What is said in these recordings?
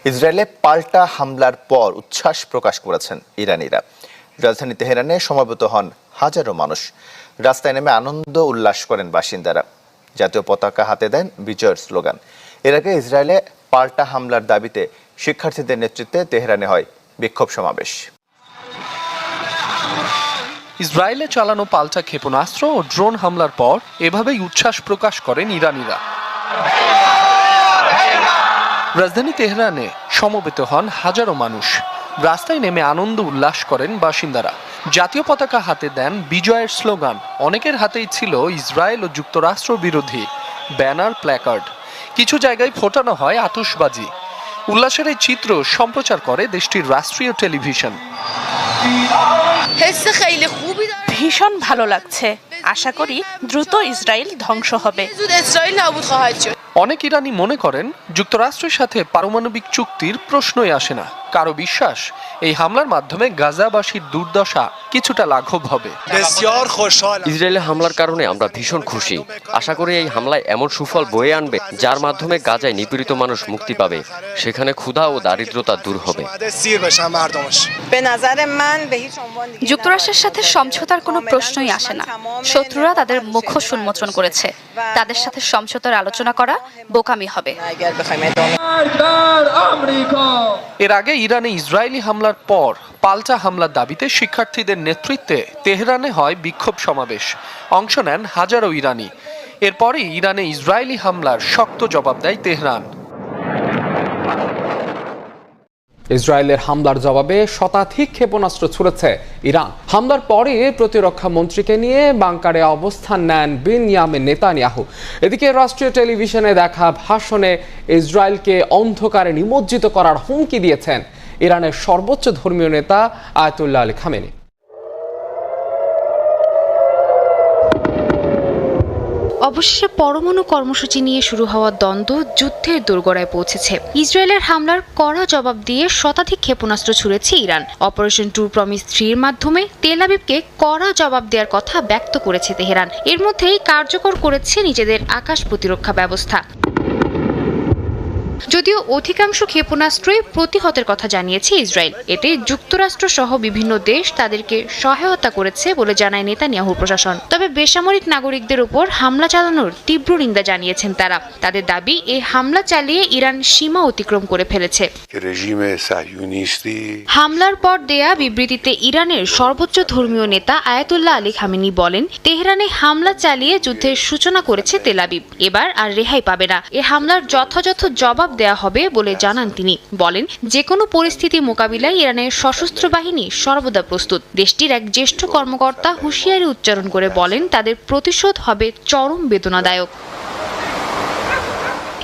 ইসরায়েলে পাল্টা হামলার পর উচ্ছ্বাস প্রকাশ করেছেন ইরানিরা। রাজধানী তেহরানে সমবেত হন হাজারো মানুষ। রাস্তায় নেমে আনন্দ উল্লাস করেন বাসিন্দারা। জাতীয় পতাকা হাতে দেন বিজয়ের স্লোগান। এর আগে ইসরায়েলে পাল্টা হামলার দাবিতে শিক্ষার্থীদের নেতৃত্বে তেহরানে হয় বিক্ষোভ সমাবেশ। ইসরায়েলে চালানো পাল্টা ক্ষেপণাস্ত্র ও ড্রোন হামলার পর এভাবেই উচ্ছ্বাস প্রকাশ করেন ইরানিরা। রাজধানী তেহরানে সমবেত হন হাজারো মানুষ। রাস্তায় নেমে আনন্দ উল্লাস করেন বাসিন্দারা। জাতীয় পতাকা হাতে দেন বিজয়ের স্লোগান। অনেকের হাতেই ছিল ইসরায়েল ও যুক্তরাষ্ট্র বিরোধী ব্যানার, প্ল্যাকার্ড। কিছু জায়গায় ফোটানো হয় আতশবাজি। উল্লাসের এই চিত্র সম্প্রচার করে দেশটির রাষ্ট্রীয় টেলিভিশন। ভীষণ ভালো লাগছে। আশা করি দ্রুত ইসরায়েল ধ্বংস হবে। অনেক ইরানি মনে করেন যুক্তরাষ্ট্রের সাথে পারমাণবিক চুক্তির প্রশ্নই আসে না। কারো বিশ্বাস এই হামলার মাধ্যমে গাজাবাসীর দুর্দশা কিছুটা লাঘব হবে। ইসরায়েলের হামলার কারণে আমরা ভীষণ খুশি। আশা করি এই হামলায় এমন সুফল বয়ে আনবে যার মাধ্যমে গাজায় নিপীড়িত মানুষ মুক্তি পাবে, সেখানে ক্ষুধা ও দারিদ্রতা দূর হবে। যুক্তরাষ্ট্রের সাথে সমঝোতার কোনো প্রশ্নই আসে না। শত্রুরা তাদের মুখোশ উন্মোচন করেছে। তাদের সাথে সমঝোতার আলোচনা করা বোকামি হবে। এর আগে ইরানে ইসরায়েলি হামলার পর পাল্টা হামলার দাবিতে শিক্ষার্থীদের নেতৃত্বে তেহরানে হয় বিক্ষোভ সমাবেশ। অংশ নেন হাজারো ইরানি। এরপরই ইরানে ইসরায়েলি হামলার শক্ত জবাব দেয় তেহরান। ইসরায়েলের হামলার জবাবে শতাধিক ক্ষেপণাস্ত্র ছুড়েছে ইরান। হামলার পরে প্রতিরক্ষা মন্ত্রীকে নিয়ে বাংকারে অবস্থান নেন বেনিয়ামিন নেতানিয়াহু। এদিকে রাষ্ট্রীয় টেলিভিশনে দেখা ভাষণে ইসরায়েলকে অন্ধকারে নিমজ্জিত করার হুমকি দিয়েছেন ইরানের সর্বোচ্চ ধর্মীয় নেতা আয়াতুল্লাহ আলী খামেনি। অবশেষে পরমাণু কর্মসূচি নিয়ে শুরু হওয়া দ্বন্দ্ব যুদ্ধের দোরগোড়ায় পৌঁছেছে। ইসরায়েলের হামলার কড়া জবাব দিয়ে শতাধিক ক্ষেপণাস্ত্র ছুড়েছে ইরান। অপারেশন ট্রু প্রমিস 3 এর মাধ্যমে তেল আবিবকে কড়া জবাব দেওয়ার কথা ব্যক্ত করেছে তেহরান। এর মধ্যেই কার্যকর করেছে নিজেদের আকাশ প্রতিরক্ষা ব্যবস্থা। যদিও অধিকাংশ ক্ষেপণাস্ত্রই প্রতিহতের কথা জানিয়েছে ইসরায়েল। এতে যুক্তরাষ্ট্র সহ বিভিন্ন দেশ তাদেরকে সহায়তা করেছে বলে জানায় নেতানিয়াহুর প্রশাসন। তবে বেসামরিক নাগরিকদের উপর হামলা চালানোর তীব্র নিন্দা জানিয়েছেন তারা। তাদের দাবি, এই হামলা চালিয়ে ইরান সীমা অতিক্রম করে ফেলেছে। হামলার পর দেয়া বিবৃতিতে ইরানের সর্বোচ্চ ধর্মীয় নেতা আয়াতুল্লাহ আলী খামেনি বলেন, তেহরানে হামলা চালিয়ে যুদ্ধের সূচনা করেছে তেল আবিব। এবার আর রেহাই পাবে না। এ হামলার যথাযথ জবাব দেয়া হবে বলে জানান তিনি। বলেন, যে কোনো পরিস্থিতি মোকাবিলায় ইরানের সশস্ত্র বাহিনী সর্বদা প্রস্তুত। দেশটির এক জ্যেষ্ঠ কর্মকর্তা হুঁশিয়ারি উচ্চারণ করে বলেন, তাদের প্রতিশোধ হবে চরম বেদনাদায়ক।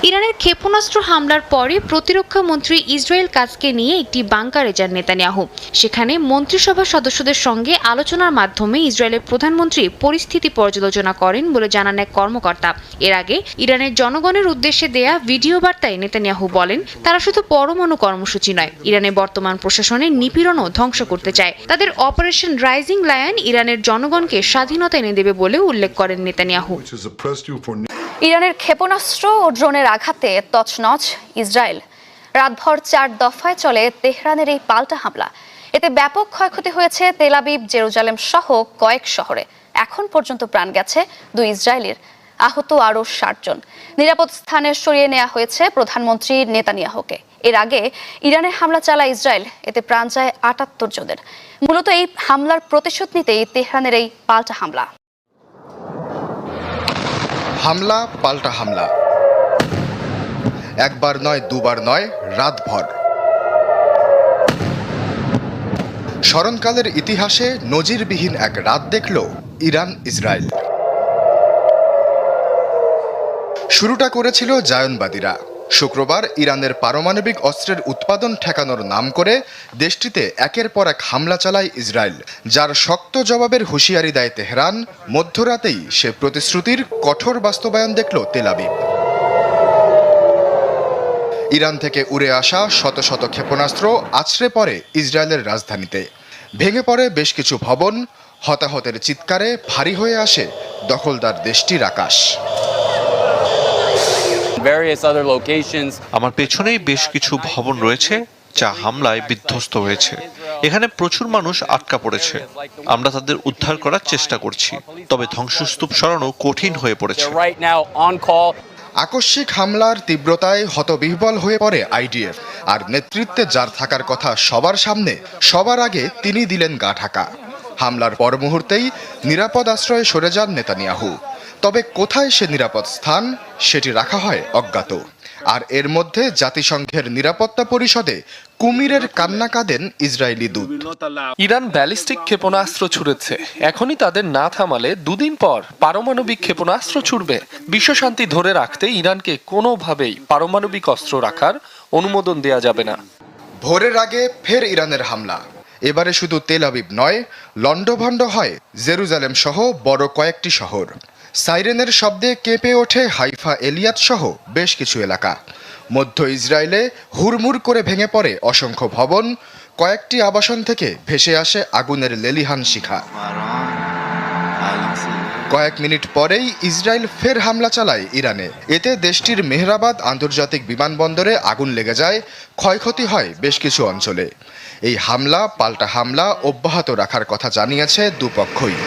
ইরানের ক্ষেপণাস্ত্র হামলার পরে প্রতিরক্ষা মন্ত্রী ইসরায়েল কাজকে নিয়ে একটি বাংকারে যান নেতানিয়াহু। সেখানে মন্ত্রিসভার সদস্যদের সঙ্গে আলোচনার মাধ্যমে ইসরায়েলের প্রধানমন্ত্রী পরিস্থিতি পর্যালোচনা করেন বলে জানান এক কর্মকর্তা। এর আগে ইরানের জনগণের উদ্দেশ্যে দেয়া ভিডিও বার্তায় নেতানিয়াহু বলেন, তারা শুধু পরমাণু কর্মসূচি নয়, ইরানের বর্তমান প্রশাসনের নিপীড়নও ধ্বংস করতে চায়। তাদের অপারেশন রাইজিং লায়ন ইরানের জনগণকে স্বাধীনতা এনে দেবে বলে উল্লেখ করেন নেতানিয়াহু। ইরানের ক্ষেপণাস্ত্র ও ড্রোনের আঘাতে তছনছ ইসরায়েল। রাতভর 4 দফায় চলে তেহরানের এই পাল্টা হামলা। এতে ব্যাপক ক্ষয়ক্ষতি হয়েছে তেল আবিব, জেরুজালেম সহ কয়েক শহরে। এখন পর্যন্ত প্রাণ গেছে 2 ইসরায়েলির, আহত আরও 60 জন। নিরাপদ স্থানে সরিয়ে নেওয়া হয়েছে প্রধানমন্ত্রী নেতানিয়াহুকে। এর আগে ইরানে হামলা চালায় ইসরায়েল, এতে প্রাণ যায় 78 জনের। মূলত এই হামলার প্রতিশোধ নিতেই তেহরানের এই পাল্টা হামলা। হামলা পাল্টা হামলা, একবার নয়, দুবার নয়, রাতভর। স্মরণকালের ইতিহাসে নজিরবিহীন এক রাত দেখল ইরান ইসরায়েল। শুরুটা করেছিল জায়নবাদীরা। শুক্রবার ইরানের পারমাণবিক অস্ত্রের উৎপাদন ঠেকানোর নাম করে দেশটিতে একের পর এক হামলা চালায় ইসরায়েল, যার শক্ত জবাবের হুঁশিয়ারি দেয় তেহরান। মধ্যরাতেই সে প্রতিশ্রুতির কঠোর বাস্তবায়ন দেখল তেল আবিব। ইরান থেকে উড়ে আসা শত শত ক্ষেপণাস্ত্র আছড়ে পড়ে ইসরায়েলের রাজধানীতে। ভেঙে পড়ে বেশ কিছু ভবন। হতাহতের চিৎকারে ভারী হয়ে আসে দখলদার দেশটির আকাশ। various other locations. আমার পেছনেই বেশ কিছু ভবন রয়েছে যা হামলায় বিধ্বস্ত হয়েছে। এখানে প্রচুর মানুষ আটকা পড়েছে। আমরা তাদের উদ্ধার করার চেষ্টা করছি, তবে ধ্বংসস্তূপ সরানো কঠিন হয়ে পড়েছে। They're right now on call. আকস্মিক হামলার তীব্রতায় হতবিহ্বল হয়ে পড়ে আইডিএফ, আর নেতৃত্বে যার থাকার কথা সবার সামনে, সবার আগে তিনি দিলেন গা ঢাকা। হামলার পর মুহূর্তেই নিরাপদ আশ্রয়ে সরে যান নেতানিয়াহু। তবে কোথায় সে নিরাপদ স্থান সেটি রাখা হয় অজ্ঞাত। আর এর মধ্যে জাতিসংঘের নিরাপত্তা পরিষদে কুমিরের কান্না কাঁদেন ইসরায়েলি দূত। ইরান ব্যালিস্টিক ক্ষেপণাস্ত্র ছুড়েছে, এখনই তাদের না থামালে দুদিন পর পারমাণবিক ক্ষেপণাস্ত্র ছুড়বে। বিশ্বশান্তি ধরে রাখতে ইরানকে কোনোভাবেই পারমাণবিক অস্ত্র রাখার অনুমোদন দেয়া যাবে না। ভোরের আগে ফের ইরানের হামলা। এবারে শুধু তেল আবিব নয়, লন্ডভন্ড হয় জেরুজালেম সহ বড় কয়েকটি শহর। সাইরেনের শব্দে কেঁপে ওঠে হাইফা, এলিয়াত সহ বেশ কিছু এলাকা। মধ্য ইসরায়েলে হুড়মুড় করে ভেঙে পড়ে অসংখ্য ভবন, কয়েকটি আবাসন থেকে ভেসে আসে আগুনের লেলিহান শিখা। কয়েক মিনিট পরেই ইসরায়েল ফের হামলা চালায় ইরানে। এতে দেশটির মেহরাবাদ আন্তর্জাতিক বিমানবন্দরে আগুন লেগে যায়, ক্ষয়ক্ষতি হয় বেশ কিছু অঞ্চলে। এই হামলা পাল্টা হামলা অব্যাহত রাখার কথা জানিয়েছে দুপক্ষই।